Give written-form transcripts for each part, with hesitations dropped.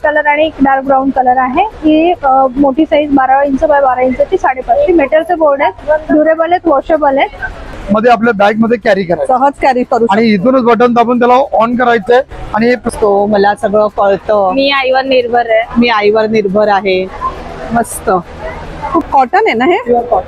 Colour आणि dark brown colour आहे। ही मोठी साईज 12 इंच बाय 12 इंचची 550 मीटरचे बोर्ड आहेत, ड्युरेबल आहेत, वॉशेबल आहेत। मध्ये आपल्या बॅग मध्ये कॅरी करायचं, सहज कॅरी करू आणि इथूनच बटन दाबून त्याला ऑन करायचंय आणि शकतो। मला सगळं कळतं, मी आईवर निर्भर आहे, मी आईवर निर्भर आहे। मस्त, खूप कॉटन आहे ना हे,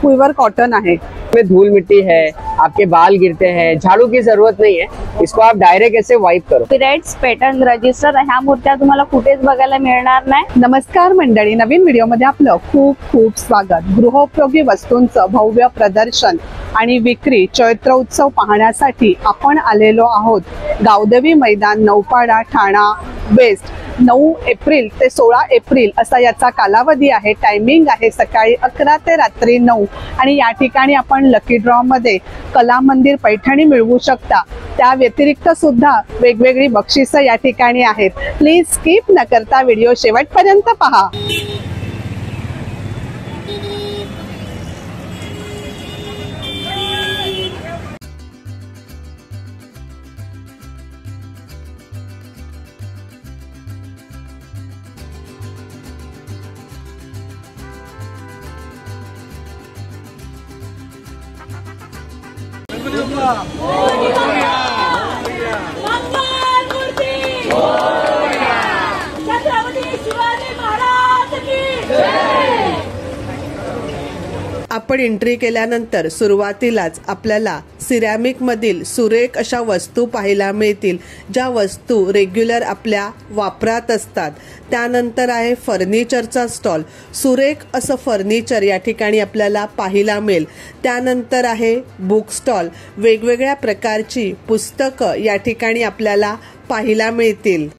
प्युअर कॉटन आहे। में धूल मिट्टी है, आपके बाल गिरते हैं, झाड़ू की जरूरत नहीं है, इसको आप डायरेक्ट ऐसे वाइप करो। पिरेट्स पॅटर्न रजिस्टर ह्या मूर्त्या तुम्हाला कुठेच बघायला मिळणार नाही। नमस्कार मंडळी, नवीन व्हिडिओ मध्ये आपलं खूप खूप स्वागत। गृहोपयोगी वस्तूंचं भव्य प्रदर्शन आणि विक्री चैत्र उत्सव पाहण्यासाठी आपण आलेलो आहोत गावदेवी मैदान, नौपाडा, ठाणा वेस्ट। 9 एप्रिल ते 16 एप्रिल असा याचा कालावधी आहे। टायमिंग आहे सकाळी 11 ते रात्री 9, आणि या ठिकाणी आपण लकी ड्रॉ मध्ये कला मंदिर पैठणी मिळवू शकता। त्या व्यतिरिक्त सुद्धा वेगवेगळी बक्षिसं या ठिकाणी आहेत। प्लीज स्किप न करता व्हिडिओ शेवटपर्यंत पहा। आपण एंट्री केल्यानंतर सुरुवातीलाच आपल्याला सिरॅमिक मधील सुरेख अशा वस्तू पाहायला मिळतील, ज्या वस्तू रेग्युलर आपल्या वापरात असतात। त्यानंतर आहे फर्निचरचा स्टॉल, सुरेख असं फर्निचर या ठिकाणी आपल्याला पाहायला मिळेल। त्यानंतर आहे बुक स्टॉल, वेगवेगळ्या प्रकारची पुस्तकं या ठिकाणी आपल्याला पाहायला मिळतील।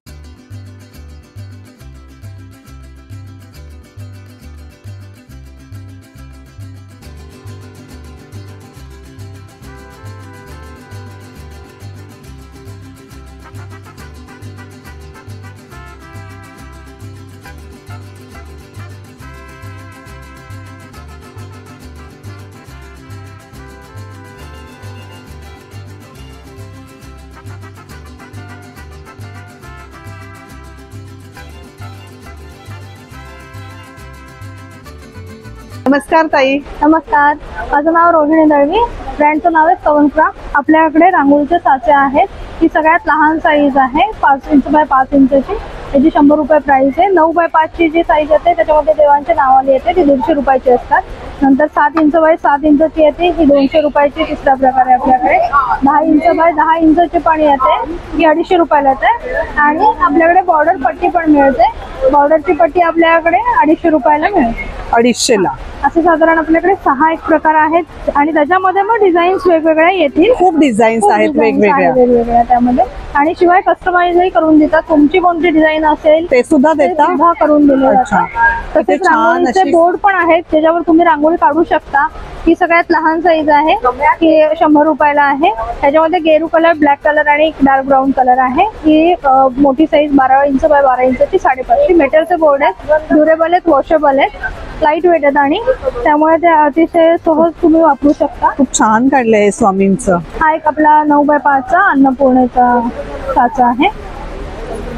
नमस्कार ताई। नमस्कार, माझं नाव रोहिणी दळवी, ब्रँडचं नाव आहे कवन क्राफ्ट। आपल्याकडे रांगोळीचे साचे आहेत, ही सगळ्यात लहान साईज आहे 5 इंच बाय 5 इंचची, याची 100 रुपये प्राइस आहे। 9 बाय 5 ची जी साईज येते त्याच्यामध्ये देवांचे नाव येते, ती 150 रुपयाची असतात। नंतर 7 इंच बाय 7 इंचची येते, ही 200 रुपयाची। तिसरा प्रकार आहे आपल्याकडे 10 इंच बाय 10 इंचची पण येते, ही 250 रुपयाला येते। आणि आपल्याकडे बॉर्डर पट्टी पण मिळते, बॉर्डरची पट्टी आपल्याकडे 250 रुपयाला मिळते। 250 ला असे साधारण आपल्याकडे 6 एक प्रकार आहेत, आणि त्याच्यामध्ये मग डिझाईन्स वेगवेगळ्या येतील, खूप डिझाईन्स आहेत वेगवेगळ्या त्यामध्ये। आणि शिवाय कस्टमाइजही करून देतात, तुमची कोणती डिझाईन असेल ते सुद्धा देता करून दिले जातात। तसेच रांगोळीचे बोर्ड पण आहेत, त्याच्यावर तुम्ही रांगोळी काढू शकता। ही सगळ्यात लहान साईज आहे, ही 100 रुपयाला आहे। त्याच्यामध्ये गेरू कलर, ब्लॅक कलर आणि डार्क ब्राऊन कलर आहे। ही मोठी साईज 12 इंच बाय 12 इंचची 550 मीटरचे बोर्ड आहेत, ड्युरेबल आहेत, वॉशेबल आहेत, लाईट वेट आहेत, आणि त्यामुळे ते अतिशय सहज तुम्ही वापरू शकता। खूप छान काढलंय स्वामींचं। हा एक आपला 9 बाय 5 चा अन्नपूर्णेचा साचा आहे,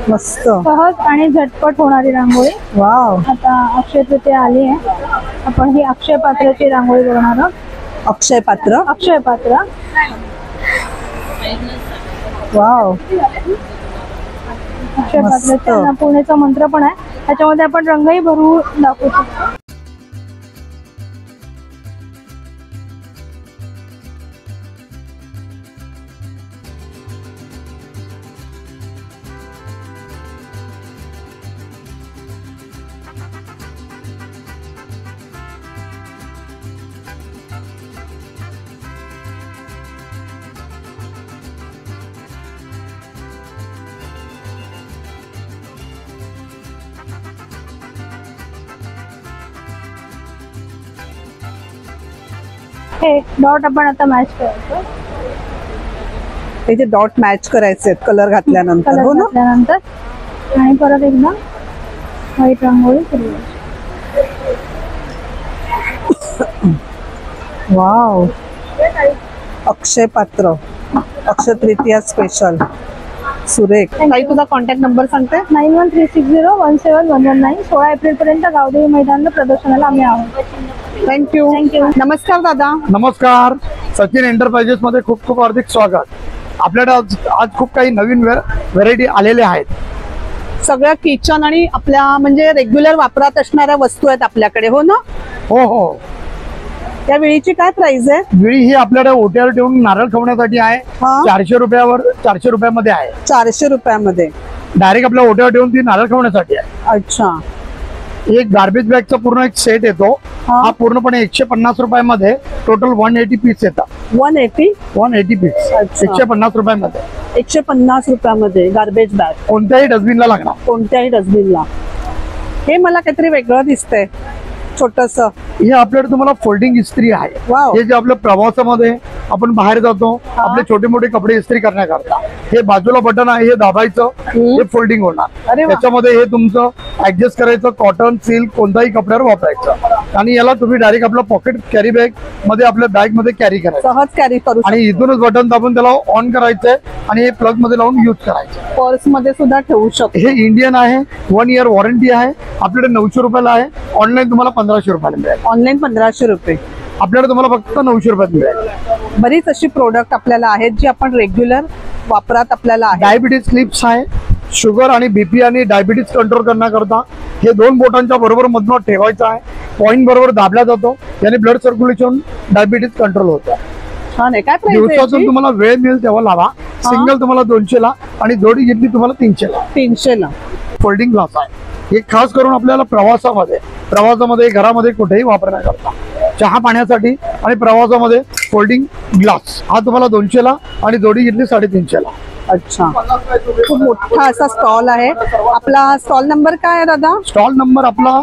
मस्त सहज आणि झटपट होणारी रांगोळी। वाव, आता अक्षय तृतीया आली आहे, आपण ही अक्षय पात्राची रांगोळी बनवणार आहोत। अक्षय पात्र, अक्षय पात्र, वाव, अक्षय पात्राचे अन्नपूर्णेचा मंत्र पण आहे, त्याच्यामध्ये आपण रंगही भरू दाखवू शकतो। हे डॉट आपण आता मॅच करायचं, हे डॉट मॅच करायचे कलर घातल्यानंतर, हो ना? घातल्यानंतर आणि परत एकदा व्हाईट रांगोळी सुरू। वाव, अक्षय पात्र, अक्षय तृतीया स्पेशल। सुरेख. ताई तुझा कॉन्टॅक्ट नंबर सांगते. 9136017119. 16 एप्रिल पर्यंत गावदेवी मैदानाला प्रदर्शनाला आम्ही आहोत. थँक्यू. थँक्यू. नमस्कार दादा. नमस्कार. सचिन एंटरप्राइजेस मध्ये खूप खूप हार्दिक स्वागत. आपल्याकडे आज खूप काही नवीन व्हेरायटी आलेले आहेत. सगळ्या किचन आणि आपल्या म्हणजे रेग्युलर वापरात असणाऱ्या वस्तू आहेत आपल्याकडे, हो ना? हो हो. त्या वेळीची काय प्राइस आहे? विळी ही आपल्याकडे ओट्यावर ठेवून नारळ खवण्यासाठी आहे. हा. 400 रुपयामध्ये आहे. 400 रुपयामध्ये डायरेक्ट आपल्या ओट्यावर ठेवून ती नारळ खवण्यासाठी आहे. अच्छा. एक गार्बेज बॅगचा पूर्ण एक सेट येतो. हा. हा पूर्णपणे 150 रुपयामध्ये टोटल 180 पीस येतात. 180 पीस अच्छा. 150 रुपयामध्ये 150 रुपयामध्ये गार्बेज बॅग कोणत्याही डस्टबिनला लागणार. कोणत्याही डस्टबिनला. हे मला काहीतरी वेगळं दिसतंय छोटस. हे आपल्याकडे तुम्हाला फोल्डिंग इस्त्री आहे. वाव. हे जे आपल्या प्रवासामध्ये आपण बाहेर जातो आपले छोटे मोठे कपडे इस्त्री करण्याकरता हे बाजूला बटन आहे. हे दाबायचं हे फोल्डिंग होणार. अरे वा. त्याच्यामध्ये हे तुमचं ऍडजस्ट करायचं. कॉटन सिल्क कोणताही कपड्यावर वापरायचं आणि याला तुम्ही डायरेक्ट आपलं पॉकेट कॅरी बॅग मध्ये आपल्या बॅग मध्ये कॅरी करायचं सहज कॅरी करू आणि इथूनच बटन दाबून त्याला ऑन करायचंय आणि हे प्लग मध्ये लावून यूज करायचं. पर्स मध्ये सुद्धा ठेवू शकतो. हे इंडियन आहे. 1 इयर वॉरंटी आहे. आपल्याकडे 900 रुपयाला आहे. ऑनलाईन तुम्हाला 1500 रुपयाला मिळेल. ऑनलाईन 1500 रुपये. आपल्याकडे तुम्हाला फक्त 900 रुपयात मिळेल. बरीच अशी प्रोडक्ट आपल्याला आहेत जी आपण रेग्युलर वापरात आपल्याला आहे. डायबिटीज क्लिप्स आहे. शुगर आणि बीपी आणि डायबिटीज कंट्रोल करण्याकरता हे 2 बोटांच्या बरोबर मधनं ठेवायचं आहे. पॉइंट बरोबर दाबला जातो. याने ब्लड सर्क्युलेशन डायबिटीज कंट्रोल होतं. छान आहे. काय प्राइस दिवसातून तुम्हाला वेळ मिळेल तेव्हा लावा. सिंगल तुम्हाला 200 ला आणि जोडी घेतली तुम्हाला 300 ला. 300 ला. फोल्डिंग ग्लास आहे. हे खास करून आपल्याला प्रवासामध्ये घरामध्ये कुठेही वापरण्याकरता चहा पाण्यासाठी आणि प्रवासामध्ये फोल्डिंग ग्लास हा तुम्हाला 200 ला आणि जोडी घेतली 350 ला. अच्छा. खूप मोठा असा स्टॉल आहे. आपला स्टॉल नंबर काय आहे दादा? स्टॉल नंबर आपला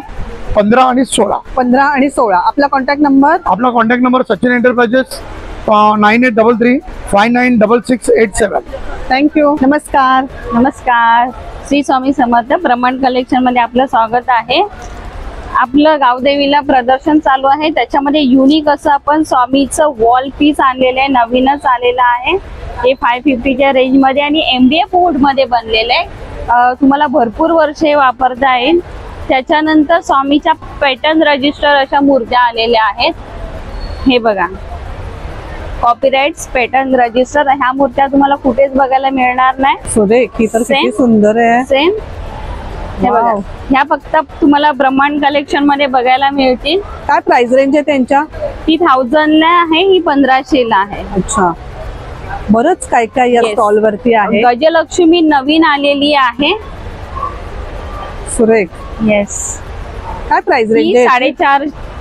15 आणि 16. 15 आणि 16. आपला कॉन्टॅक्ट नंबर? आपला contact number Sachin enterprises 9833596687. Thank you. नमस्कार. नमस्कार. श्री स्वामी समर्थ. ब्रह्मांड कलेक्शन मध्ये आपलं स्वागत आहे. आपलं गावदेवीला प्रदर्शन चालू आहे. त्याच्यामध्ये युनिक असं आपण स्वामीचं वॉल पीस आणलेलं आहे. नवीनच आलेलं आहे. हे 550च्या रेंजमध्ये आणि MDF वूड मध्ये बनलेलं आहे. तुम्हाला भरपूर वर्षे वापरता येईल. त्याच्यानंतर स्वामीच्या पॅटर्न रजिस्टर अशा मूर्त्या आलेल्या आहेत. हे बघा कॉपीराइट्स पॅटर्न रजिस्टर. ह्या मूर्त्या तुम्हाला कुठेच बघायला मिळणार नाही. सुरेख. ही तर किती सुंदर आहे. सेम. हे बघा ह्या फक्त तुम्हाला ब्रह्मांड कलेक्शन मध्ये बघायला मिळतील. काय प्राइस रेंज आहे त्यांच्या? ती 1000 ला आहे. ही 1500 ला आहे. अच्छा. बरंच काय काय या स्टॉल वरती आहे. गजलक्ष्मी नवीन आलेली आहे. सुरेख. येस. काय प्राइस रेंज आहे?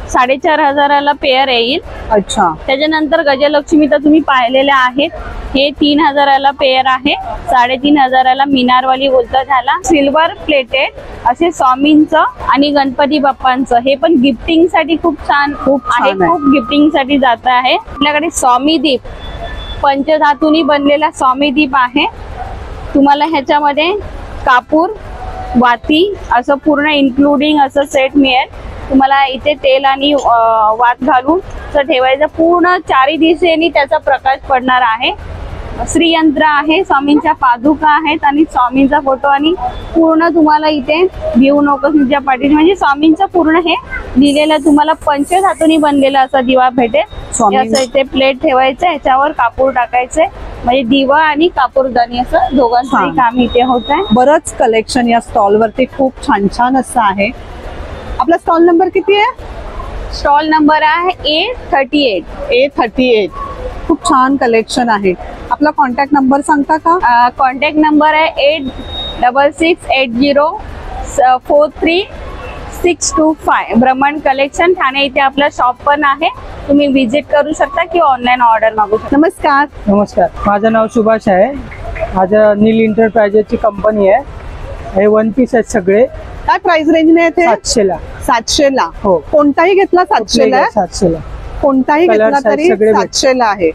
4,500 पेअर येईल. अच्छा. त्याच्यानंतर गजलक्ष्मी तर तुम्ही पाहिलेल्या आहेत. हे 3000 पेअर आहे. 3500 मिनारवाली बोलतात ह्याला. सिल्वर प्लेटेड असे स्वामींचं आणि गणपती बाप्पांचं. हे पण गिफ्टिंग साठी खूप छान आहे. खूप गिफ्टिंग साठी जात आहे. आपल्याकडे स्वामी दीप पंचधातूनी बनलेला स्वामी दीप आहे. तुम्हाला ह्याच्यामध्ये कापूर वाती असं पूर्ण इन्क्लुडिंग असं सेट मिळेल. तुम्हाला इथे तेल आणि वात घालून ठेवायचं. पूर्ण 4 दिशेने त्याचा प्रकाश पडणार आहे. श्रीयंत्र आहे. स्वामींच्या पादुका आहेत आणि स्वामींचा फोटो आणि पूर्ण तुम्हाला इथे भिऊ नको तुमच्या पाठीशी म्हणजे स्वामींचं पूर्ण हे लिहिलेलं तुम्हाला पंचधातूनी बनलेला असा दिवा भेटेल. असं इथे प्लेट ठेवायचं. ह्याच्यावर कापूर टाकायचंय म्हणजे दिवा आणि कापूरदानी असं दोघांचंही काम इथे होत आहे. बरंच कलेक्शन या स्टॉल वरती खूप छान छान असं आहे. आपला स्टॉल नंबर किती आहे? स्टॉल नंबर आहे A38. A38. खूप छान कलेक्शन आहे. आपला कॉन्टॅक्ट नंबर सांगता का? कॉन्टॅक्ट नंबर आहे 8660433625. ब्रह्मांड कलेक्शन ठाणे इथे आपलं शॉप पण आहे. तुम्ही विजिट करू शकता किंवा ऑनलाईन ऑर्डर मागू शकता. नमस्कार. नमस्कार. माझं नाव सुभाष आहे. माझं नील एंटरप्राइजेसची कंपनी आहे. हे 1 पीस आहेत सगळे. काय प्राइस रेंज ने येते? 700 ला. 700 ला. हो. कोणताही घेतला 700 ला. 700 ला. कोणताही Color घेतला size तरी सगळे 700 ला आहे.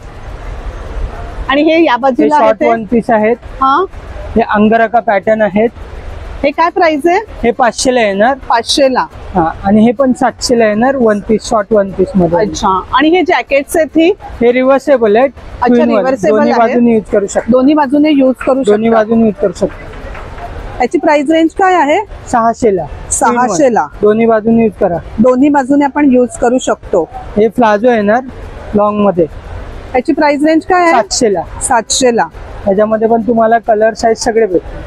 आणि हे या हे बाजूला शॉर्ट आहे 1 पीस आहेत. हा. हे अंगरखा पॅटर्न आहेत. हे काय प्राइस आहे? हे 500 ला येणार. 500 ला. हा, आणि हे पण 700 ला येणार. One piece, short one piece मध्ये. अच्छा. आणि हे जॅकेट्स आहेत हे रिव्हर्सेबल आहेत. अच्छा, reversible दोन्ही आहेत. बाजूने यूज करू शकतो. दोन्ही बाजूने यूज करू दोन्ही शकता. बाजूने यूज करू शकतो. याची प्राइस रेंज काय आहे? 600 ला. 600 ला. दोन्ही बाजूने यूज करा. दोन्ही बाजूने आपण यूज करू शकतो. हे प्लाझो येणार लॉंग मध्ये. याची प्राइस रेंज काय आहे? 700 ला. 700 ला. त्याच्यामध्ये पण तुम्हाला कलर साईज सगळे भेटतील.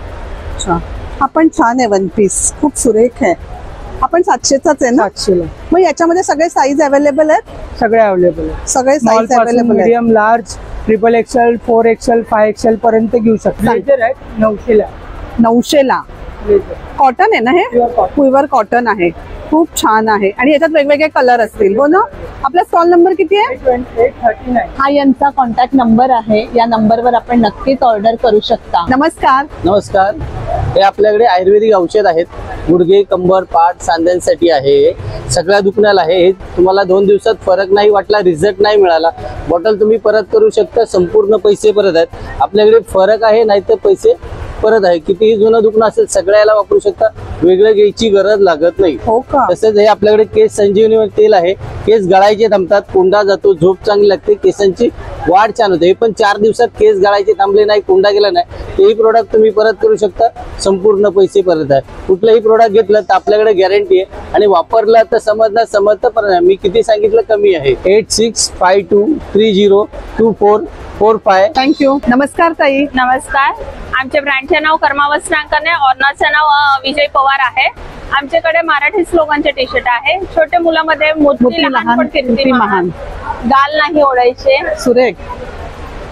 अच्छा. हा पण छान आहे वन पीस, खूप सुरेख आहे. आपण 700चाच आहे ना? 700 ला. मग याच्यामध्ये सगळे साईज अवेलेबल आहेत? सगळे अवेलेबल आहे. सगळे स्मॉल साईज पासून अवेलेबल आहेत. Medium, large, triple XL, 4XL, 5XL पर्यंत घेऊ शकता. लेझर आहे 900 ला. 900 ला. कॉटन आहे ना हे? Pure cotton. प्युअर कॉटन आहे. खूप छान आहे. आणि याच्यात वेगवेगळे कलर असतील हो ना? आपला स्टॉल नंबर किती आहे? 839. हा यांचा कॉन्टॅक्ट नंबर आहे. या नंबरवर आपण नक्कीच ऑर्डर करू शकता. नमस्कार. नमस्कार. हे आपल्याकडे आयुर्वेदिक औषध आहेत. गुडघे, कंबर, पाठ, सांध्यांसाठी आहे. सगळ्या दुखण्याला आहे. हे तुम्हाला 2 दिवसात फरक नाही वाटला, रिझल्ट नाही मिळाला, बॉटल तुम्ही परत करू शकता. संपूर्ण पैसे परत आहेत. आपल्याकडे फरक आहे नाही तर पैसे परत आहे. कितीही जुनं दुखणं असेल सगळ्याला वापरू शकता. वेगळं घ्यायची गरज लागत नाही. हो का? तसेच हे आपल्याकडे केस संजीवनी तेल आहे. केस गळायचे थांबतात, कोंडा जातो, झोप चांगली लागते, केसांची वाढ छान होते. हे पण 4 दिवसात केस गळायचे थांबले नाही, कोंडा गेला नाही, तेही प्रोडक्ट तुम्ही परत करू शकता. संपूर्ण पैसे परत आहे. कुठलंही प्रोडक्ट घेतलं तर आपल्याकडे गॅरंटी आहे आणि वापरलं तर समजतं पण नाही. मी किती सांगितलं कमी आहे. 8652302445. थँक्यू. नमस्कार ताई. नमस्कार. आमच्या ब्रँडचे नाव कर्मा वस्त्रांकन आहे. ऑनरचं नाव विजय पवार आहे. आमच्याकडे मराठी स्लोगनचे टी शर्ट आहे. छोट्या मुलामध्ये मोठी लहान पण कीर्ती महान. गाल नाही ओढायचे. सुरेख.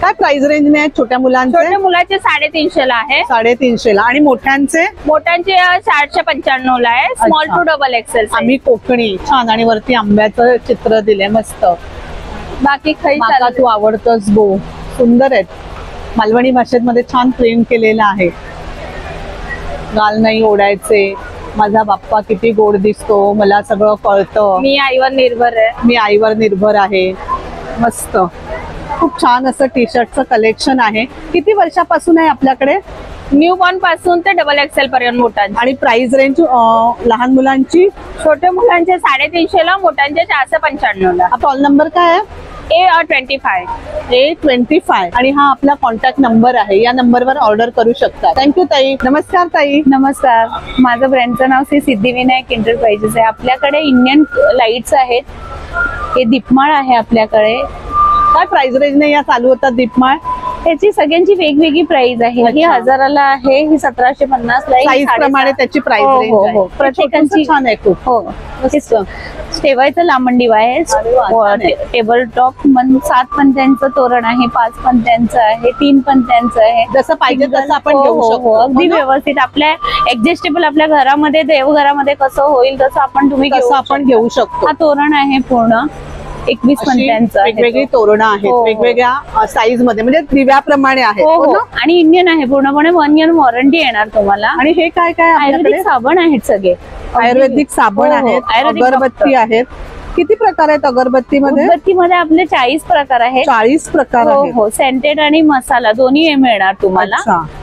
काय प्राइस रेंज ने आहेत छोट्या मुलांचे? छोट्या मुलाचे 350 ला आहे. 350 ला. आणि मोठ्यांचे? मोठ्यांचे 795 ला आहे. Small to double XL. आम्ही कोकणी छान आणि वरती आंब्याचं चित्र दिलंय मस्त. बाकी खाई मला तू आवडतोस गो. सुंदर आहेत. मालवणी भाषेमध्ये छान प्रिंट केलेला आहे. गाल नाही ओढायचे, माझा बाप्पा किती गोड दिसतो, मला सगळं कळतं, मी आईवर निर्भर आहे, मी आईवर निर्भर आहे. मस्त. खूप छान असं टी शर्टचं कलेक्शन आहे. किती वर्षापासून आहे आपल्याकडे? न्यू बॉर्न पासून ते डबल एक्सेल पर्यंत मोठ्यांचे. आणि प्राइस रेंज लहान मुलांची? छोट्या मुलांचे 350 ला, मोठ्यांचे 495 ला. कॉल नंबर काय आहे? A25. A25. आणि हा आपला कॉन्टॅक्ट नंबर आहे. या नंबरवर ऑर्डर करू शकता. थँक्यू ताई. नमस्कार ताई. नमस्कार. माझं ब्रँडचं नाव श्री सिद्धिविनायक एंटरप्राइजेस आहे. आपल्याकडे इंडियन लाईट्स आहेत. हे दीपमाळ आहे आपल्याकडे. काय प्राइस रेंज ने या चालू होतात दीपमाळ? त्याची सगळ्यांची वेगवेगळी प्राइस आहे. ही 1000ला आहे, ही 1750 ला आहे. साईज प्रमाणे त्याची प्राइस रेंज आहे. हो, प्रत्येकाची छान आहे खूप. हो. ठेवायचं लांबंडी आहे. टेबल टॉप 7 पणत्यांचं तोरण आहे, 5 पणत्यांचं आहे, 3 पणत्यांचं आहे. जसं पाहिजे तसं आपण घेऊ शकतो. अगदी व्यवस्थित. आपल्या ऍडजस्टेबल आपल्या घरामध्ये, देवघरामध्ये कसं होईल तसं तुम्ही घेऊ शकतो. हा तोरण आहे पूर्ण 21 पणत्यांचं. वेगवेगळी तोरणं आहेत वेगवेगळ्या साईज मध्ये, म्हणजे दिव्याप्रमाणे आहे. आणि इंडियन आहे पूर्णपणे. 1 year वॉरंटी येणार तुम्हाला. आणि हे काय काय आयुर्वेदिक साबण आहेत सगळे. आयुर्वेदिक साबण आहेत, अगरबत्ती आहेत. किती प्रकार आहेत अगरबत्तीमध्ये? अगरबत्तीमध्ये आपले 40 प्रकार आहेत. 40 प्रकार आहेत. हो. सेंटेड आणि मसाला दोन्ही मिळणार तुम्हाला.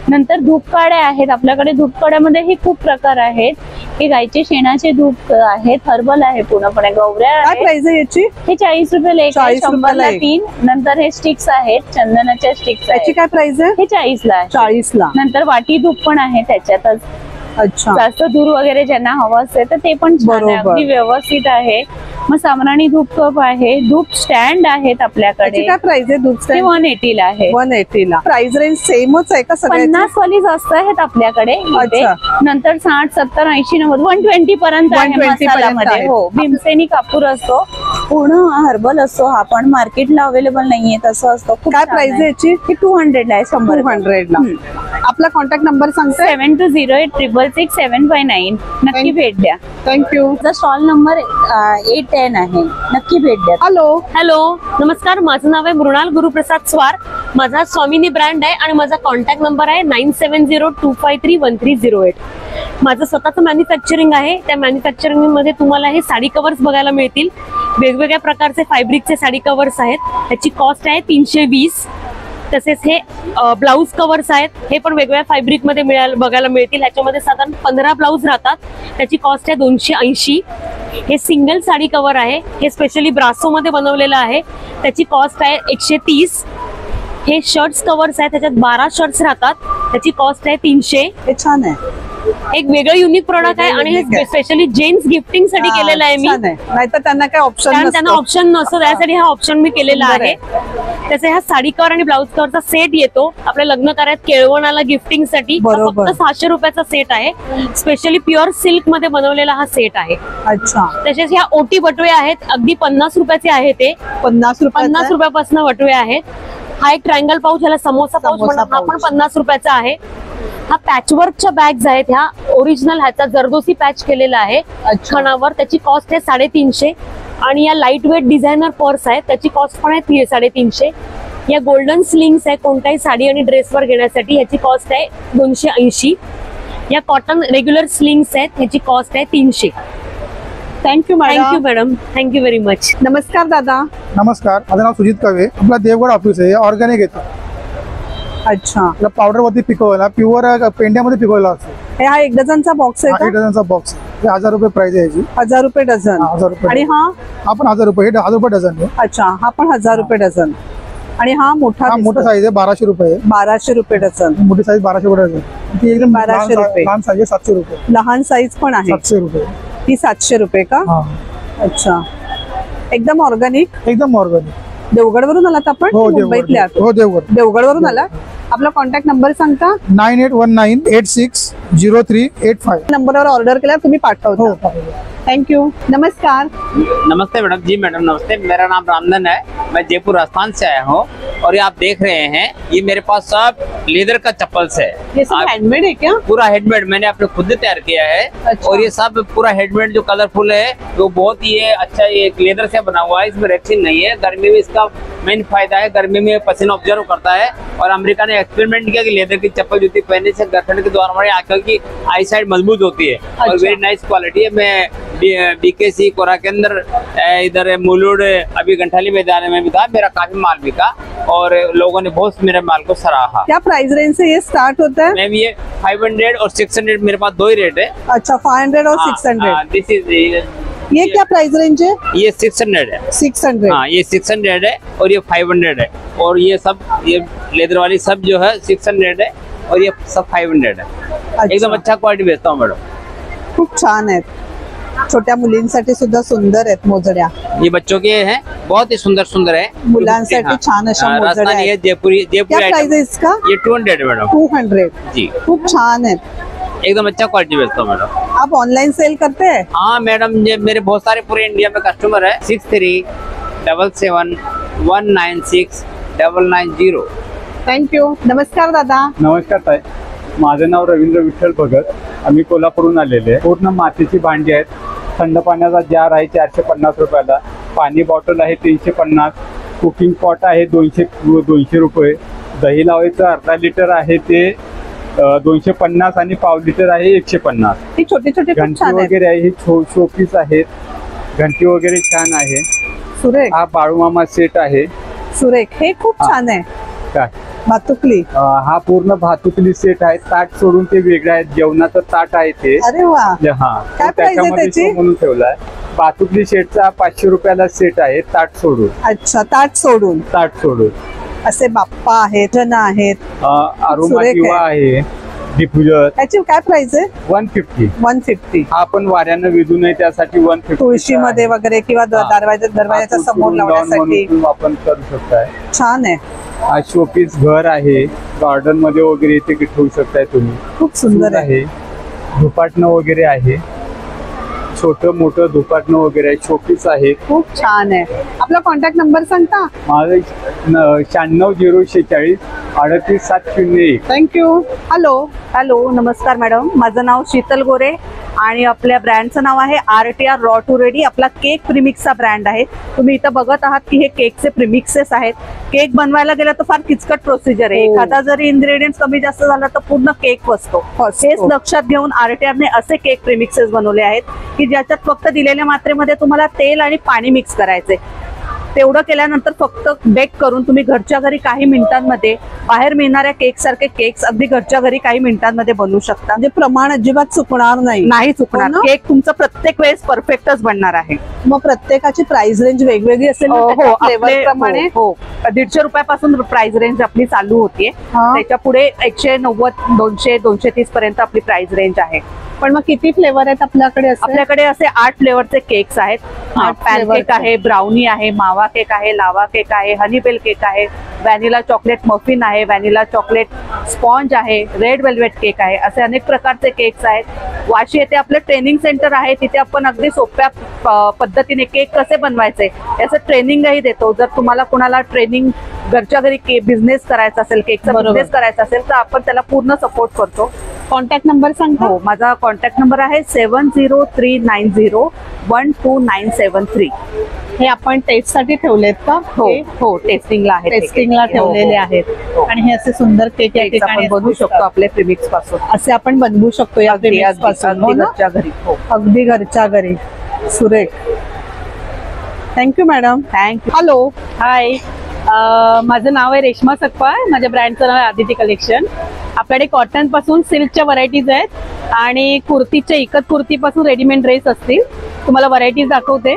नंतर धूपकाड्या आहेत आपल्याकडे. धूपकाड्यामध्ये खूप प्रकार आहेत. हे गायचे शेणाचे धूप आहेत, हर्बल आहे पूर्णपणे. गवऱ्या काय प्राइस आहे याची? हे 40 रुपयाला एक, 100 ला 3. नंतर हे स्टिक्स आहेत, चंदनाच्या स्टिक्स. त्याची काय प्राइस आहे? हे 40 ला आहे. 40 ला. नंतर वाटी धूप पण आहे त्याच्यातच. अच्छा. जास्त दूर वगैरे ज्यांना हवं असेल तर ते पण छान आहे, अगदी व्यवस्थित आहे. मग सामराणी धूप कप आहे, धूप स्टँड आहेत आपल्याकडे. काय प्राइस आहे धूप स्टँड? 180 ला आहे. 180 ला. प्राइस रेंज सेमच आहे का सगळ्यांची? 50 वाली जास्त आहेत आपल्याकडे. नंतर 60, 70, 80, 90, 120 पर्यंत आहे मसाल्यामध्ये. हो. भीमसेनी कापूर असतो, पूर्ण हर्बल असतो. हा पण मार्केटला अवेलेबल नाहीये तसं असतो. काय प्राइस आहे याची? 200 ला आहे. 200 ला. आपला कॉन्टॅक्ट नंबर सांगते? 7208666759. नक्की भेट द्या. थँक्यू. स्टॉल नंबर 810 आहे. नक्की भेट द्या. हॅलो. नमस्कार. माझं नाव आहे मृणाल गुरुप्रसाद स्वार. माझा स्वामिनी ब्रँड आहे आणि माझा कॉन्टॅक्ट नंबर आहे 9702531308. माझं स्वतःचं मॅन्युफॅक्चरिंग आहे. त्या मॅन्युफॅक्चरिंग मध्ये तुम्हाला हे साडी कव्हर्स बघायला मिळतील. वेगवेगळ्या प्रकारचे फॅब्रिकचे साडी कव्हर्स आहेत. त्याची कॉस्ट आहे 320. तसेच हे ब्लाऊज कव्हर्स आहेत, हे पण वेगवेगळ्या फॅब्रिक मध्ये बघायला मिळतील. ह्याच्यामध्ये साधारण 15 ब्लाऊज राहतात. त्याची कॉस्ट आहे 280. हे सिंगल साडी कव्हर आहे, हे स्पेशली ब्रासो मध्ये बनवलेलं आहे. त्याची कॉस्ट आहे 130. हे शर्ट्स कव्हर्स आहेत, त्याच्यात 12 शर्ट्स राहतात. त्याची कॉस्ट आहे 300. हे छान आहे, एक वेगळं युनिक प्रोडक्ट आहे आणि हे स्पेशली जेंट्स गिफ्टिंग साठी केलेलं आहे मी. नाहीतर त्यांना काय त्यांना ऑप्शन नसतो, त्यासाठी हा ऑप्शन मी केलेला आहे. त्याचे हा साडी कव्हर आणि ब्लाऊज कव्हरचा सेट येतो आपल्या लग्न कार्यात केळवणाला गिफ्टिंग साठी. फक्त 600 रुपयाचा सेट आहे. स्पेशली प्युअर सिल्क मध्ये बनवलेला हा सेट आहे. अच्छा. तसेच ह्या ओटी बटवे आहेत, अगदी 50 रुपयाचे आहे ते. 50 रुपयापासून बटवे आहेत. हा एक ट्रायंगल पाऊच, ह्याला समोसा पाऊच म्हणतात, हा पण 50 रुपयाचा आहे. हा पॅचवर्कच्या बॅग्स आहेत, ह्या ओरिजिनल ह्याचा जरदोसी पॅच केलेला आहे खणावर. त्याची कॉस्ट आहे 350. आणि या लाईट वेट डिझायनर पर्स आहेत, त्याची कॉस्ट पण आहे 350. या गोल्डन स्लिंग्स आहे कोणत्याही साडी आणि ड्रेसवर घेण्यासाठी, ह्याची कॉस्ट आहे 280. या कॉटन रेग्युलर स्लिंग्स आहेत, ह्याची कॉस्ट आहे 300. Thank you madam, thank you very much. नमस्कार दादा. नमस्कार, माझं नाव सुजित कवे. आपला देवगड ऑफिस आहे, ऑर्गॅनिक येतो. अच्छा. पावडर वरती पिकवला, प्युअर पेंड्यामध्ये पिकवला असतो. हा 1 डझनचा बॉक्स आहे का? 1 डझनचा बॉक्स. 1000 रुपये प्राइस आहे याची. 1000 रुपये डझन. 1000 रुपये. आणि हा पण 1000 रुपये. 1000 रुपये डझन आहे. अच्छा, हा पण 1000 रुपये डझन. आणि हा मोठा साईज आहे, 1200 रुपये. 1200 रुपये डझन. मोठी साईज 1200 रुपये डझन. ती एकदम 1200 रुपये. लहान साईज आहे 700 रुपये. लहान साईज पण आहे 700 रुपये. ती 700 रुपये का? अच्छा. एकदम ऑर्गॅनिक. एकदम ऑर्गॅनिक. देवगड वरून आलात आपण? मुंबईतल्या? हो, देवगड वरून आला. आपला कॉन्टॅक्ट नंबर सांगता? 9819860385. नंबरवर ऑर्डर केल्यावर तुम्ही पाठवता. Thank you. नमस्कार। नमस्ते मैडम जी। मैडम नमस्ते, मेरा नाम रामधन है, मैं जयपुर राजस्थान से आया हूँ। और ये आप देख रहे हैं, ये मेरे पास सब लेदर का चप्पल्स है। ये सब हैंडमेड है क्या? पूरा हैंडमेड, मैंने अपने खुद तैयार किया है। अच्छा। और ये सब पूरा हैंडमेड जो कलरफुल है वो बहुत ही अच्छा, ये लेदर से बना हुआ है, इसमें रेक्सिन नहीं है। गर्मी में इसका मेन फायदा है, गर्मी में पसीना ऑब्जर्व करता है। और अमेरिका ने एक्सपेरिमेंट किया कि लेदर की चप्पल जूती पहनने से गर्दन के द्वारा हमारी आंखों की आई साइड मजबूत होती है। अच्छा। और वेरी नाइस क्वालिटी है। मैं बीकेसी कोरा के अंदर, इधर मुलुड, अभी घंटाली मैदान में भी था, मेरा काफी माल बिका और लोगों ने बहुत मेरे माल को सराहा। क्या प्राइस रेंज से ये स्टार्ट होता है? मैम ये 500 और 600, मेरे पास दो ही रेट है। अच्छा, 500 और 600। दिस इज ये क्या प्राइस रेंज है? ये 600 है। 600। हाँ, ये 600 है और ये 500 है। और ये सब, ये लेदर वाली सब जो है 600 है और ये सब 500 है। एकदम अच्छा क्वालिटी बेचता हूँ मैडम। खूप छान आहेत, छोट्या मुलींसाठी सुद्धा सुंदर आहेत मोजड्या। ये बच्चों के हैं, बहुत ही सुंदर सुंदर है। मुलांसाठी छान अशा मोजड्या राजस्थानी है, आहेत। जयपुरी क्या प्राइस है इसका? ये 200 है मैडम। 200 जी। खूप छान आहेत। एकदम अच्छा क्वालिटी बेचता हूँ मैडम। आप ऑनलाइन सेल करते हैं? हाँ मैडम, ये मेरे बहुत सारे पूरे इंडिया में कस्टमर है। 6377196990। Thank you. नमस्कार दादा। नमस्कार ताई, माझं नाव रवींद्र विठ्ठल भगत। आम्ही कोल्हापूरहून आलेले आहे। पूर्ण मातीची भांडी आहेत। थंड पाण्याचा जार आहे 450 रुपयाला। पाणी बॉटल आहे 350। कुकिंग पॉट आहे 200 रुपये। दही लावायचं अर्धा लिटर आहे ते 250 आणि पाव लिटर आहे 150। ही छोटे छोटे खूप घंटी छान आहेत। वगैरे आहे, ही शोपीस आहेत। घंटी वगैरे छान आहे। सुरेख। हा बाळूमामा सेट आहे। सुरेख, हे खूप छान आहे। काय भातुकली। हा पूर्ण भातुकली सेट आहे। ताट सोडून ते वेगळं आहे, जेवणाचं ताट आहे ते। अरे वा। हा, काय प्राइस आहे त्याची? तो म्हणून ठेवलाय। भातुकली सेटचा 500 रुपयाला सेट आहे, ताट सोडून। अच्छा, ताट सोडून। ताट सोडून असे बाप्पा आहेत, जन आहेत। अरोमा सुरेख दिवा आहे, डिफ्युजर। त्याची काय प्राइस आहे? 150। 150। हा पण वाऱ्यानं विजू नये त्यासाठी 150। तुळशी मध्ये वगैरे किंवा दरवाजाच्या समोर लावण्यासाठी आपण करू शकताय। छान आहे। हा शोपीस घर आहे, गार्डन मध्ये वगैरे इथे ठेवू शकताय तुम्ही। खूप सुंदर आहे। धुपाटणं वगैरे आहे, छोटं मोठं धुपाटणं वगैरे आहे, शोपीस आहे। खूप छान आहे। आपला कॉन्टॅक्ट नंबर सांगता? माझं 9606483701। थँक्यू। हॅलो। हॅलो, नमस्कार मॅडम, माझं नाव शीतल गोरे आणि आपल्या ब्रँडचं नाव आहे RTR रॉ टू रेडी। आपला केक प्रीमिक्सचा ब्रँड आहे। तुम्ही इथं बघत आहात की हे केकचे प्रीमिक्सेस आहेत। केक बनवायला गेलं तर फार किचकट प्रोसिजर आहे। एखादा जरी इन्ग्रेडियंट्स कमी जास्त झाला तर पूर्ण केक फसतो। हेच लक्षात घेऊन RTR ने असे केक प्रीमिक्सेस बनवले आहेत की ज्याच्यात फक्त दिलेल्या मात्रेमध्ये तुम्हाला तेल आणि पाणी मिक्स करायचे। तेवढं केल्यानंतर फक्त बेक करून तुम्ही घरच्या घरी काही मिनिटांमध्ये बाहेर मिळणाऱ्या केक सारखे केक्स अगदी घरच्या घरी काही मिनिटांमध्ये बनवू शकता. म्हणजे प्रमाण अजिबात चुकणार नाही चुकणार. हो ना? केक तुमचा प्रत्येक वेळेस परफेक्टच बनणार आहे. मग प्रत्येकाची प्राइस रेंज वेगवेगळी असेल ना त्याच्या flavor प्रमाणे? हो 150 रुपयापासून प्राइस रेंज आपली चालू होतीये. त्याच्या पुढे 190, 200, 230 पर्यंत आपली प्राइस रेंज आहे. पण मग किती फ्लेवर आहेत आपल्याकडे? आपल्याकडे असे 8 फ्लेवरचे केक्स आहेत. पॅनकेक आहे, ब्राउनी आहे, मावा केक आहे, लावा केक आहे, हनीबेल केक आहे, व्हॅनिला चॉकलेट मफिन आहे, व्हॅनिला चॉकलेट स्पॉन्ज आहे, रेड वेल्वेट केक आहे, असे अनेक प्रकारचे केक्स आहेत. वाशी येथे आपलं ट्रेनिंग सेंटर आहे. तिथे आपण अगदी सोप्या पद्धतीने केक कसे बनवायचे याचं ट्रेनिंगही देतो. जर तुम्हाला कुणाला ट्रेनिंग घरच्या घरी बिझनेस करायचा असेल, केकचा बिझनेस करायचा असेल तर आपण त्याला पूर्ण सपोर्ट करतो. कॉन्टॅक्ट नंबर सांगतो. हो, माझा कॉन्टॅक्ट नंबर आहे 7039012973. हे आपण टेस्ट साठी ठेवलेत का? हो टेस्टिंगला आहे. टेस्टिंगला ठेवलेले आहेत. आणि हे असे सुंदर केक या ठिकाणी आपण बनवू शकतो आपले प्रीमिक्स पासून. असे आपण बनवू शकतो या प्रीमिक्स पासून. हो ना? घरच्या घरी. अगदी घरच्या घरी. सुरेख. Thank you madam. थँक्यू. हॅलो. हाय, माझं नाव आहे रेश्मा सकपाळ. माझ्या ब्रँडचं नाव आहे आदिती कलेक्शन. आपल्याकडे कॉटन पासून सिल्कच्या व्हरायटीज आहेत आणि कुर्तीच्या इकत कुर्तीपासून रेडीमेड ड्रेस असतील. तुम्हाला व्हरायटीज दाखवते.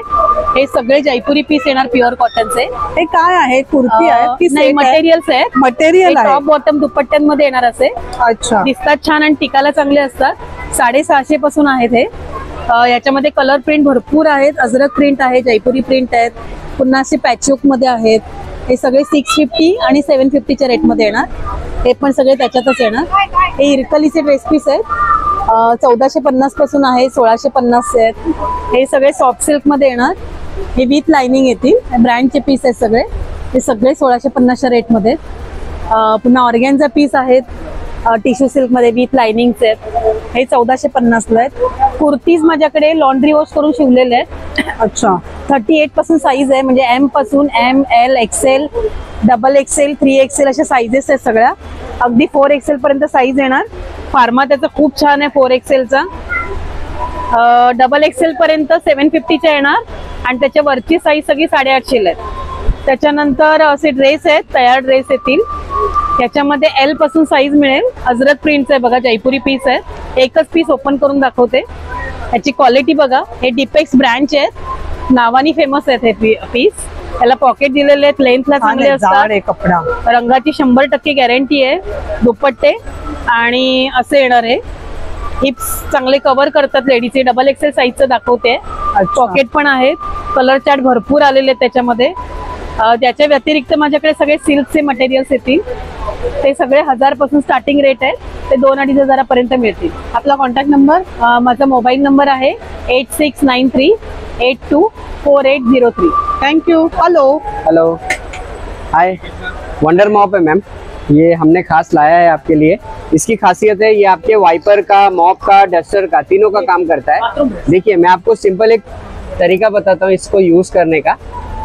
हे सगळे जयपुरी पीस येणार प्युअर कॉटनचे. हे काय आहे? कुर्ती आहे की नाही, मटेरियल्स आहेत. मटेरियल आहे. टॉप बॉटम दुपट्ट्यांमध्ये येणार असे. अच्छा. दिसतात छान आणि टिकायला चांगले असतात. 650 पासून आहेत हे. याच्यामध्ये कलर प्रिंट भरपूर आहेत. अजरक प्रिंट आहे, जयपुरी प्रिंट आहेत, पुन्हा असे पॅचवर्क मध्ये आहेत. हे सगळे 650 आणि 750च्या रेटमध्ये येणार. हे पण सगळे त्याच्यातच येणार. हे इरकलीचे ड्रेस पीस आहेत. 1450 पासून आहे, 1650 आहेत. हे सगळे सॉफ्ट सिल्क मध्ये येणार. हे विथ लाइनिंग येतील. ब्रँडचे पीस आहेत सगळे. हे सगळे 1650च्या रेटमध्ये. पुन्हा ऑर्गॅन्झा पीस आहेत टिश्यू सिल्क मध्ये विथ लाइनिंगचे आहेत. हे 1450ला आहेत. कुर्तीज माझ्याकडे लॉन्ड्री वॉश करून शिवलेले आहेत. अच्छा. 38 पासून साईज आहे. म्हणजे M पासून M, L, XL, XXL, 3XL अशा साईजेस आहेत सगळ्या. अगदी 4XL पर्यंत साईज येणार. फार्मा त्याचा खूप छान आहे 4XLचा. XXL पर्यंत 750च्या येणार आणि त्याच्या वरची साईज सगळी 850 आहेत. त्याच्यानंतर असे ड्रेस आहेत, तयार ड्रेस येतील. याच्यामध्ये L पासून साईज मिळेल. अजरक प्रिंट्स आहे बघा, जयपुरी पीस आहे. एकच पीस ओपन करून दाखवते. याची क्वालिटी बघा. हे डिपेक्स ब्रँडचे आहेत, नावानी फेमस आहेत हे पीस. याला पॉकेट दिलेले आहेत, लेंथला चांगले असतात. कपडा रंगाची 100% गॅरंटी आहे. दुपट्टे आणि असे येणार आहे. हिप्स चांगले कव्हर करतात लेडीचे. XXL साईजचं दाखवते. पॉकेट पण आहेत. कलर चार्ट भरपूर आलेले आहेत त्याच्यामध्ये. त्याच्या व्यतिरिक्त माझ्याकडे सगळे सिल्कचे मटेरियल्स येतील. ते सगळे 1000 पासून स्टार्टिंग रेट आहे. ते 2-2.5 पर्यंत मिळतील. आपला कॉन्टॅक्ट नंबर? माझा मोबाईल नंबर आहे 8693824803. थँक्यू. हॅलो. हेलो, हाय. वंडर मॉप है मैम, ये हमने खास लाया है आपके लिए। इसकी खासियत है ये आपके वाइपर का, मॉप का, डस्टर का, तीनों का काम करता है। देखिए मैं आपको सिंपल एक तरीका बताता हूँ इसको यूज करने का।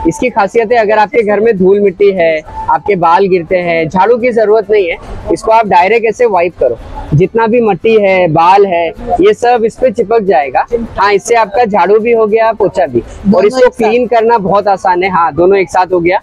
इसकी खासियत है अगर आपके घर में धूल मिट्टी है, आपके बाल गिरते हैं, झाड़ू की जरूरत नहीं है। इसको आप डायरेक्ट ऐसे वाइप करो, जितना भी मिट्टी है, बाल है, ये सब इस पे चिपक जाएगा। हाँ, इससे आपका झाड़ू भी हो गया, पोछा भी। और इसको क्लीन करना बहुत आसान है। हाँ, दोनों एक साथ हो गया,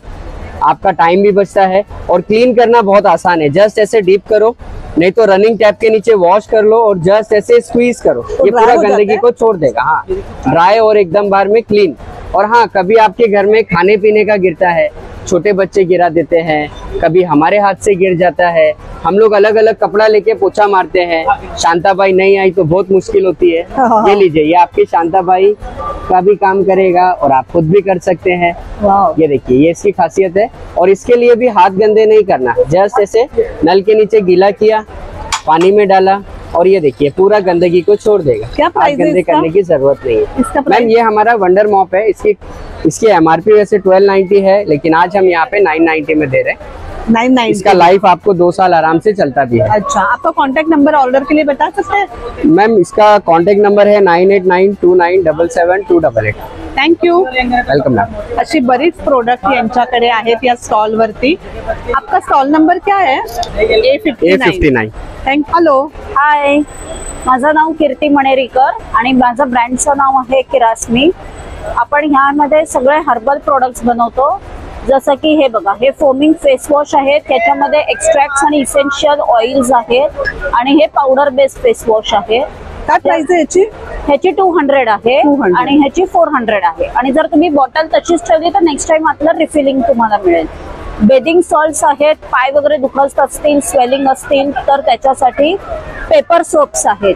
आपका टाइम भी बचता है और क्लीन करना बहुत आसान है। जस्ट ऐसे डीप करो, नहीं तो रनिंग टैप के नीचे वॉश कर लो और जस्ट ऐसे स्क्वीज करो, ये पूरा गंदगी को छोड़ देगा। हाँ, ड्राई और एकदम बार में क्लीन। और हाँ, कभी आपके घर में खाने पीने का गिरता है, छोटे बच्चे गिरा देते हैं, कभी हमारे हाथ से गिर जाता है, हम लोग अलग अलग कपड़ा लेके पोछा मारते हैं, शांताबाई नहीं आई तो बहुत मुश्किल होती है। ये लीजिए, ये आपकी शांताबाई का भी काम करेगा और आप खुद भी कर सकते हैं। ये देखिए, ये इसकी खासियत है। और इसके लिए भी हाथ गंदे नहीं करना, जस्ट ऐसे नल के नीचे गीला किया, पानी में डाला और ये देखिए पूरा गंदगी को छोड़ देगा। क्या प्राइस है गंदे इसका? करने की जरूरत नहीं है। इसका मैम ये हमारा वंडर मॉप है। इसकी MRP वैसे 1290 है, लेकिन आज हम यहाँ पे 990 में दे रहे हैं। 990 इसका लाइफ आपको 2 साल आराम से चलता भी है। अच्छा, आपका कॉन्टैक्ट नंबर ऑर्डर के लिए बता सकते हैं? मैम इसका कॉन्टैक्ट नंबर है 9892977288। थँक्यू. Welcome ma'am. अशी बरीच प्रोडक्ट यांच्याकडे आहेत या स्टॉल वरती. आपका स्टॉल नंबर क्या है? A59। थँक. हॅलो. हाय, माझं नाव कीर्ती मणेरीकर आणि माझं ब्रँडचं नाव आहे किरासमी. आपण ह्यामध्ये सगळे हर्बल प्रोडक्ट्स बनवतो. जसं की हे बघा, हे फोमिंग फेस वॉश आहेत, त्याच्यामध्ये एक्स्ट्रॅक्ट्स आणि इसेन्शियल ऑइल्स आहेत आणि हे पावडर बेस्ड फेस वॉश आहे. काय प्राइस आहे याची? ह्याची 200 आहे आणि ह्याची 400 आहे. आणि जर तुम्ही बॉटल तशीच ठेवली तर नेक्स्ट टाइम आपलं रिफिलिंग तुम्हाला मिळेल. बेदिंग सॉल्ट्स आहेत, पाय वगैरे दुखत असतील, स्वेलिंग असतील तर त्याच्यासाठी. पेपर सोप्स आहेत,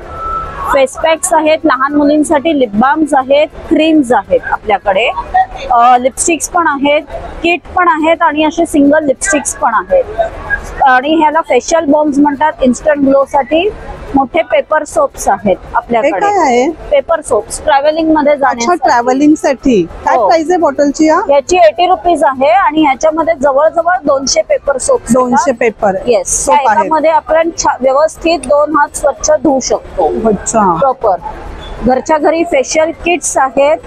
फेस पॅक्स आहेत, लहान मुलींसाठी लिप बाम्स आहेत, क्रीम्स आहेत आपल्याकडे, लिपस्टिक्स पण आहेत, किट पण आहेत आणि असे सिंगल लिपस्टिक्स पण आहेत. आणि ह्याला फेशियल बॉम्ब्स म्हणतात इन्स्टंट ग्लो साठी. मोठे पेपर सोप्स आहेत आपल्याकडे. काय आहे? पेपर सोप्स ट्रॅव्हलिंग मध्ये जाण्यासाठी. ट्रॅव्हलिंग साठी. काय प्राइस आहे बॉटलची? याची 80 रुपीज आहे आणि ह्याच्यामध्ये जवळजवळ 200 पेपर सोप्स. 200 पेपर. येस. त्यामध्ये आपण व्यवस्थित 2 हात स्वच्छ धुवू शकतो. अच्छा. प्रॉपर. घरच्या घरी फेशियल किट्स आहेत,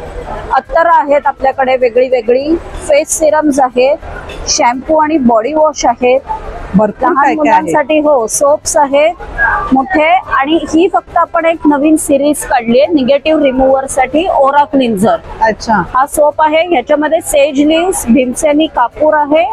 अत्तर आहेत आपल्याकडे वेगळी वेगळी, फेस सिरम्स आहेत, शॅम्पू आणि बॉडी वॉश आहेत, लहान मुलांसाठी हो सोप्स आहेत मोठे. आणि ही फक्त आपण एक नवीन सिरीज काढली आहे निगेटिव्ह रिमूव्हर साठी, ओरा क्लिन्झर. अच्छा. हा सोप आहे, ह्याच्यामध्ये सेज लीव्स, भीमसेनी कापूर आहे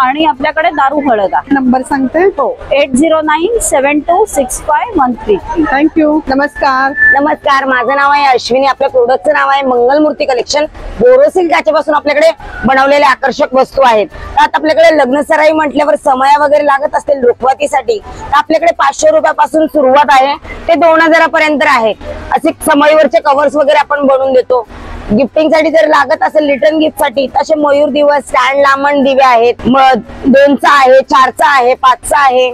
आणि आपल्याकडे दारू हळद आहे. नंबर सांगते? हो, 8097265133. थँक्यू. नमस्कार. नमस्कार, माझं नाव आहे अश्विनी. आपल्या प्रोडक्टचं नाव आहे मंगलमूर्ती कलेक्शन. बोरोसिल्क याच्यापासून आपल्याकडे बनवलेल्या आकर्षक वस्तू आहेत. त्यात आपल्याकडे लग्न सराई म्हटल्यावर समया वगैरे लागत असतील रुखवतीसाठी तर आपल्याकडे 500 रुपयापासून सुरुवात आहे ते 2000 पर्यंत आहे. असे समईवरचे कव्हर्स वगैरे आपण बनवून देतो. गिफ्टिंग साठी जर लागत असेल रिटर्न गिफ्ट साठी तसे मयूर दिवस, स्टँड लांबण दिवे आहेत, 2चा आहे, 4चा आहे, 5चा आहे.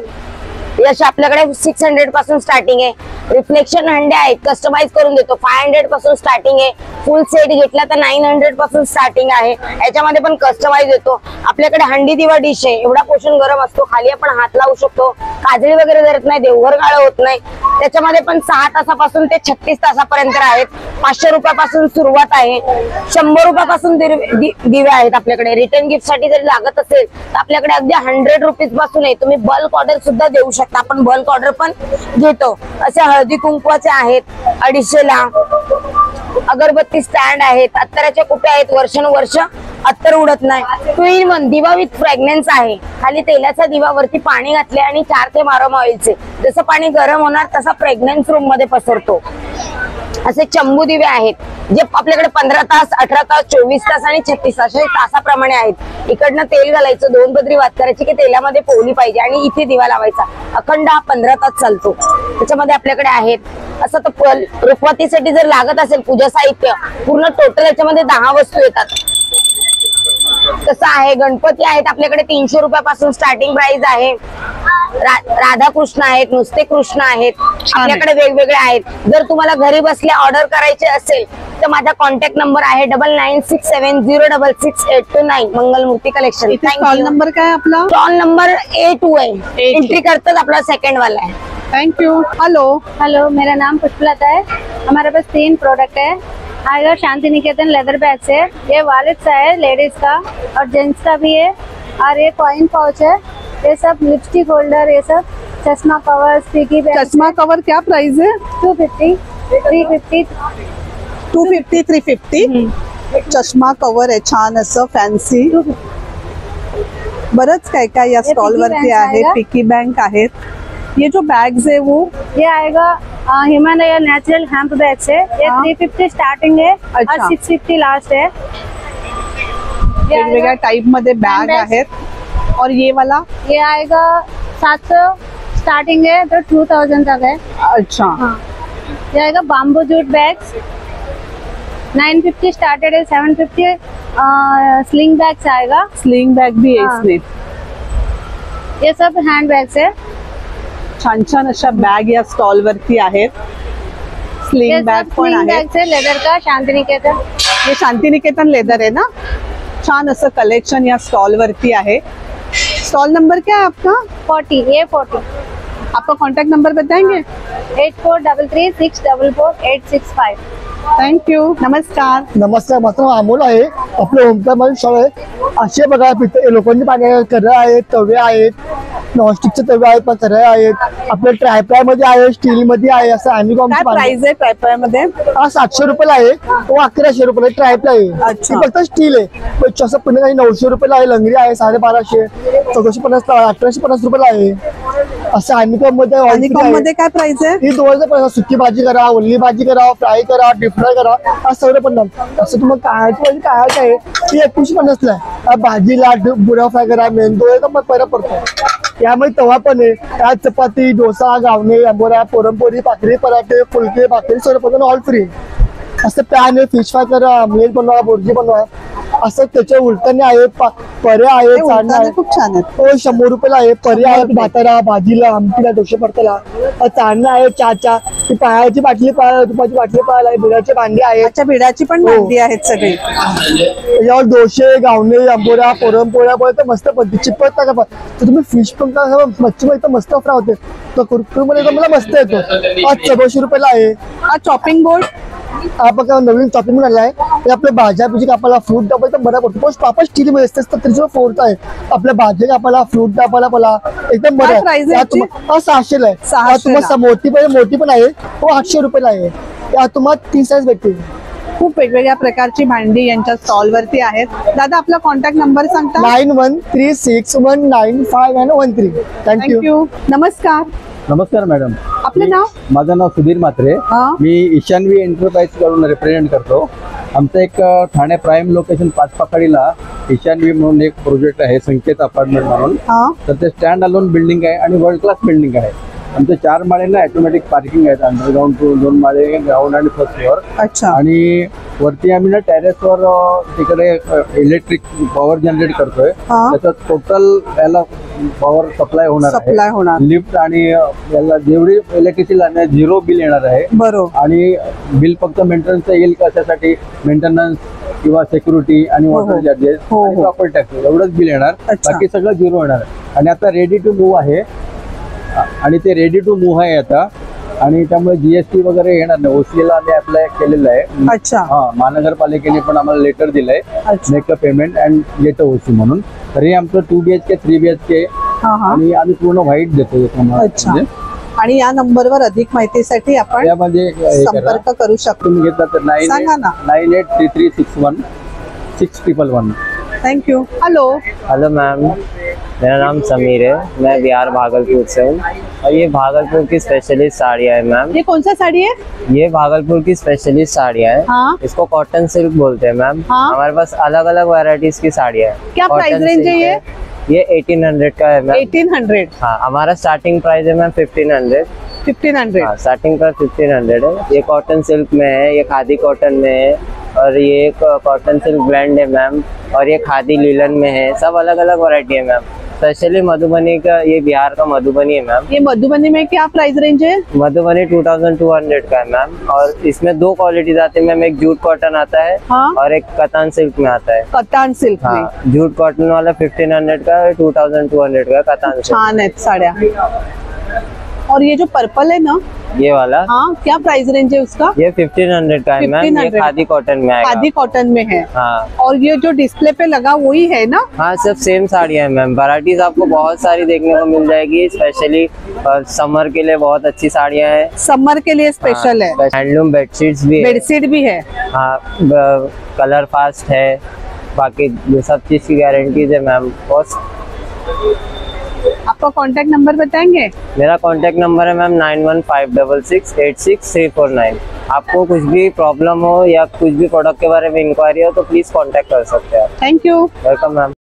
अशा आपल्याकडे 600 पासून स्टार्टिंग आहे. रिफ्लेक्शन हंडे आहेत, कस्टमाइज करून देतो. 500 पासून स्टार्टिंग आहे. फुल सेट घेतला तर 900 पासून स्टार्टिंग आहे. याच्यामध्ये पण कस्टमाइज येतो. आपल्याकडे हंडी दिवा डिश आहे. एवढा पोषण गरम असतो, खाली आपण हात लावू शकतो. काजळी वगैरे धरत नाही, देवघर गाळं होत नाही. त्याच्यामध्ये पण 6 तासापासून ते 36 तासापर्यंत आहेत. 500 रुपयापासून सुरुवात आहे. 100 रुपयापासून दिवे आहेत आपल्याकडे. रिटर्न गिफ्ट साठी जर लागत असेल तर आपल्याकडे अगदी 100 रुपीज पासून आहे. तुम्ही बल्क ऑर्डर सुद्धा देऊ शकता. आपण बल्क ऑर्डर पण घेतो. असे हळदी कुंकवाचे आहेत 250 ला. अगरबत्ती स्टँड आहेत, अत्तराच्या कुप्या आहेत, वर्षानुवर्ष अत्तर उडत नाही. 2 in 1 दिवा विथ फ्रॅग्रन्स आहे. खाली तेलाचा दिवा, वरती पाणी घातले आणि 4 ते 12 ऑइलचे. जसं पाणी गरम होणार तसा फ्रॅग्रन्स रूम मध्ये पसरतो. असे चंबू दिवे आहेत जे आपल्याकडे 15 तास, 18 तास, 24 तास आणि 36 तास असे तासाप्रमाणे आहेत. इकडनं तेल घालायचं, 2 पदरी वात करायची की तेलामध्ये पोहली पाहिजे आणि इथे दिवा लावायचा. अखंड हा 15 तास चालतो. त्याच्यामध्ये आपल्याकडे आहेत. असं तर रुखवतीसाठी जर लागत असेल पूजा साहित्य पूर्ण टोटल याच्यामध्ये 10 वस्तू येतात. तसं आहे. गणपती आहेत आपल्याकडे 300 रुपयापासून स्टार्टिंग प्राइस आहे. राधाकृष्ण आहेत, नुसते कृष्ण आहेत, आपल्याकडे वेगवेगळे आहेत. जर तुम्हाला घरी बसल्या ऑर्डर करायचे असेल तर माझा कॉन्टॅक्ट नंबर आहे 9967066829 मंगलमूर्ती कलेक्शन. स्टॉल नंबर काय आपला? स्टॉल नंबर A2 है. एंट्री करते अपना सेकंड वाला है. Thank you. हेलो. हेलो, मेरा नाम पुष्पलता है. हमारे पास 3 प्रोडक्ट है. आएगा शांति निकेतन लेदर बैग से. ये वॉलेट सा है लेडीज का और जेंट्स का भी है. और ये कॉइन पाउच है. ये सब लिपस्टिक होल्डर, ये सब चश्मा कवर, स्टिकी बैग. चश्मा कवर क्या प्राइस है? 250, 350. 250, 350. चष्मा कवर आहे छान असं फॅन्सी. बरंच काय काय या स्टॉल वरती आहे. पिकी बँक आहेत. ये जो बैग्स है वो ये आएगा हिमालय नेचुरल हेम्प बैग से. ये 350 स्टार्टिंग है और 650 लास्ट है. वेगवेगळ्या टाइप मध्ये बैग आहेत. और ये वाला ये आएगा 700 स्टार्टिंग है तो 2000 तक है. अच्छा. हाँ. ये आएगा बाम्बू जूट बैग्स 950 स्टार्टेड है. 750 स्लिंग बैग्स आएगा. स्लिंग बैग भी है इसमें. ये सब हैंड बैग्स है. छान छान अशा बॅग या स्टॉल वरती आहेत. स्लिंग बॅग पण आहे. लेदर का शांतिनिकेतन. ये शांतिनिकेतन लेदर है ना. छान असं कलेक्शन या स्टॉल वरती आहे. स्टॉल नंबर क्या है आपका? 40 A40. आपका कॉन्टैक्ट नंबर बताएंगे? 8433644865. Thank you. नमस्कार. नमस्कार, माझं नाव अमोल आहे. आपलं होमटाऊन मध्ये शाळा आहे. असे बघा लोखंडी पाणी करं आहेत, तवे आहेत, नॉनस्टिकचे तवे आहेत, कढई आहेत, आपल्या ट्रायप्लाय मध्ये आहे, स्टील मध्ये आहे, असं अॅमिकॉम काय प्राइस आहे ट्रायप्लाय मध्ये? हा 700 रुपयाला आहे, तो 1100 रुपयाला ट्रायप्लाय आहे. अच्छा. फक्त स्टील आहे. असं पुणे काही 900 रुपयाला आहे, लंगरी आहे 1250, 1450, 1850 रुपयाला आहे. असं अॅमिकॉम मध्ये काय प्राइस आहे? ही 2050. सुकी भाजी करा, ओली भाजी करा, फ्राय करा, डीप फ्राय करा, हा सगळं पण असं तुम्हाला काय आहे ती 2150 ला आहे. भाजीला बुरा फ्राय करा, मेंदू आहे तर मग फरक पडतो. यामध्ये तवा पण आहे, त्यात चपाती, डोसा, गावणे, आंबोरा, पुरणपोळी, भाकरी, पराठे, फुलके, भाकरी सगळं पण ऑल फ्री. असं पॅन आहे, फिश फ्राय करा, आमलेट बनवा, बुर्जी बनवा, असं त्याच्या उलटणे आहे, परे आहे, चालणं आहे. खूप छान आहे. हो 100 रुपयाला आहे. परे आहे भाताला, भाजीला, आमटीला, डोसे पडताला. चालणं आहे, चहाच्या, ती पायाची बाटली पाहायला, तुपाची बाटली पाहायला, बिडाची भांडी आहे. अच्छा, बिडाची पण भांडी आहेत सगळी. यावर डोसे, गावणे, आंबोरा, पुरणपोळ्या तर मस्त पद्धती चिपट टाका. तर तुम्ही फिश पण मच्छी मध्ये मस्त फ्राय होते. तर कुरकुर मध्ये मला मस्त येतो. हा 1400 रुपयाला आहे. हा चॉपिंग बोर्ड, हा बघा नवीन चॉपिंग म्हणून आलाय. हे आपल्या भाज्या बिजी कापायला, फ्रूट कापायला तर बरा पडतो. पण पापड स्टील मध्ये असते, तर त्याच्यावर फोर्थ आहे. आपल्या भाज्या कापायला, फ्रूट कापायला मला एकदम बरं आहे. हा 600 ला आहे. तुम्हाला मोठी पण आहे, तो 800 रुपयाला आहे. या तुम्हाला 3 साईज भेटतील. खूप वेगवेगळ्या प्रकारची भांडी यांच्या स्टॉल वरती आहेत. दादा आपला कॉन्टॅक्ट नंबर सांगता? 9136195113. थँक्यू. नमस्कार. नमस्कार मॅडम. आपलं नाव? माझं नाव सुधीर म्हात्रे. मी ईशान्वी एंटरप्राइज कडून रिप्रेझेंट करतो. आमचं एक ठाणे प्राईम लोकेशन पाचपाकडीला ईशान्वी म्हणून एक प्रोजेक्ट आहे, संकेत अपार्टमेंट म्हणून. तर ते स्टँड अलोन बिल्डिंग आहे आणि वर्ल्ड क्लास बिल्डिंग आहे. आमचे 4 माळेला ऑटोमॅटिक पार्किंग आहेत, अंडरग्राउंड 2 माळे, ग्राउंड आणि फर्स्ट फ्लोअर. अच्छा. आणि वरती आम्ही ना टेरेसवर तिकडे इलेक्ट्रिक पॉवर जनरेट करतोय. त्याचा टोटल याला पॉवर सप्लाय होणार आहे. लिफ्ट आणि याला जेवढी इलेक्ट्रिसिटी लागणार 0 बिल येणार आहे. बरोबर. आणि बिल फक्त मेंटेनन्स येईल, कशासाठी मेंटेनन्स किंवा सिक्युरिटी आणि वॉटर चार्जेस आणि प्रॉपर्टी टॅक्स एवढंच बिल येणार. बाकी सगळं 0 येणार. आणि आता रेडी टू मूव्ह आहे, आणि ते रेडी टू मूव्ह आहे आता. आणि त्यामुळे जीएसटी वगैरे येणार नाही. ओसीएला आम्ही अप्लाय केलेलं आहे. अच्छा. हा, महानगरपालिकेने पण आम्हाला लेटर दिलंय, make a payment and get a OC म्हणून. तर हे आमचं 2 BHK 3 BHK आणि आम्ही पूर्ण व्हाईट देतो. अच्छा. आणि या नंबरवर अधिक माहितीसाठी आपण यामध्ये संपर्क करू शकतो. तुम्ही घेतला तर 9833616111. Thank you. Hello. Hello ma'am, मेरा नाम समीर है, मैं बिहार भागलपुर से हूँ और ये भागलपुर की स्पेशलिस्ट साड़ियाँ है मैम। ये कौन सा साड़ी है? ये भागलपुर की स्पेशलिस्ट साड़ियाँ है। हाँ? इसको कॉटन सिल्क बोलते हैं मैम। हाँ? हमारे पास अलग अलग वैरायटीज की साड़ियाँ है। क्या प्राइस रेंज है ये? ये 1800 का है मैम। 1800? हाँ, हमारा स्टार्टिंग प्राइस है मैम 1500। 1500? हाँ, स्टार्टिंग प्राइस 1500 है। ये कॉटन सिल्क में है, ये खादी कॉटन में है, और ये एक कॉटन सिल्क ब्लेंड है मैम, और ये खादी लीलन में है। सब अलग अलग वैरायटी है मैम। स्पेशली मधुबनी का, ये बिहार का मधुबनी है मैम। ये मधुबनी में क्या प्राइस रेंज है? मधुबनी 2200 का है मैम, और इसमें 2 क्वालिटीज आती है मैम। एक जूट कॉटन आता है। हाँ? और एक कतान सिल्क में आता है। कतान सिल्क में? हाँ, जूट कॉटन वाला 1500 का है, 2200 का कतान सिल्क। छान है साड़ियाँ। और ये जो पर्पल है ना, ये वाला, हाँ, क्या प्राइस रेंज है उसका? ये 1500 का है मैम। ये खादी कॉटन में आएगा। खादी कॉटन में है। हाँ। और ये जो डिस्प्ले पे लगा वही है ना? हाँ, सब सेम साड़ियाँ हैं मैम। वैरायटीज आपको बहुत सारी देखने को मिल जाएगी। स्पेशली समर के लिए बहुत अच्छी साड़ियाँ हैं। समर के लिए स्पेशल है। हैंडलूम बेडशीट्स भी है। बेडशीट भी है। हाँ, कलर फास्ट है, बाकी सब चीज की गारंटीज है मैम। आपका कांटेक्ट नंबर बताएंगे? मेरा कांटेक्ट नंबर है मैम 9156686349। आपको कुछ भी प्रॉब्लम हो या कुछ भी प्रोडक्ट के बारे में इंक्वायरी हो तो प्लीज कांटेक्ट कर सकते हैं। Thank you. Welcome ma'am.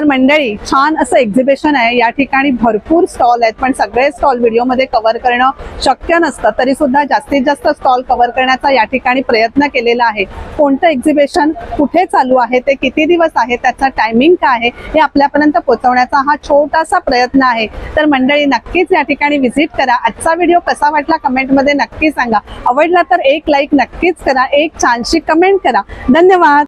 मंडळी, छान असं एक्झिबिशन आहे. या ठिकाणी भरपूर स्टॉल आहेत, पण सगळे स्टॉल व्हिडिओमध्ये कव्हर करणं शक्य नसतं. तरी सुद्धा जास्तीत जास्त स्टॉल कव्हर करण्याचा या ठिकाणी प्रयत्न केलेला आहे. कोणतं एक्झिबिशन कुठे चालू आहे, ते किती दिवस आहे, त्याचा टायमिंग काय आहे, हे आपल्यापर्यंत पोहोचवण्याचा हा छोटासा प्रयत्न आहे. तर मंडळी, नक्कीच या ठिकाणी व्हिजिट करा. आजचा व्हिडिओ कसा वाटला कमेंटमध्ये नक्की सांगा. आवडला तर एक लाईक नक्कीच करा, एक छानशी कमेंट करा. धन्यवाद.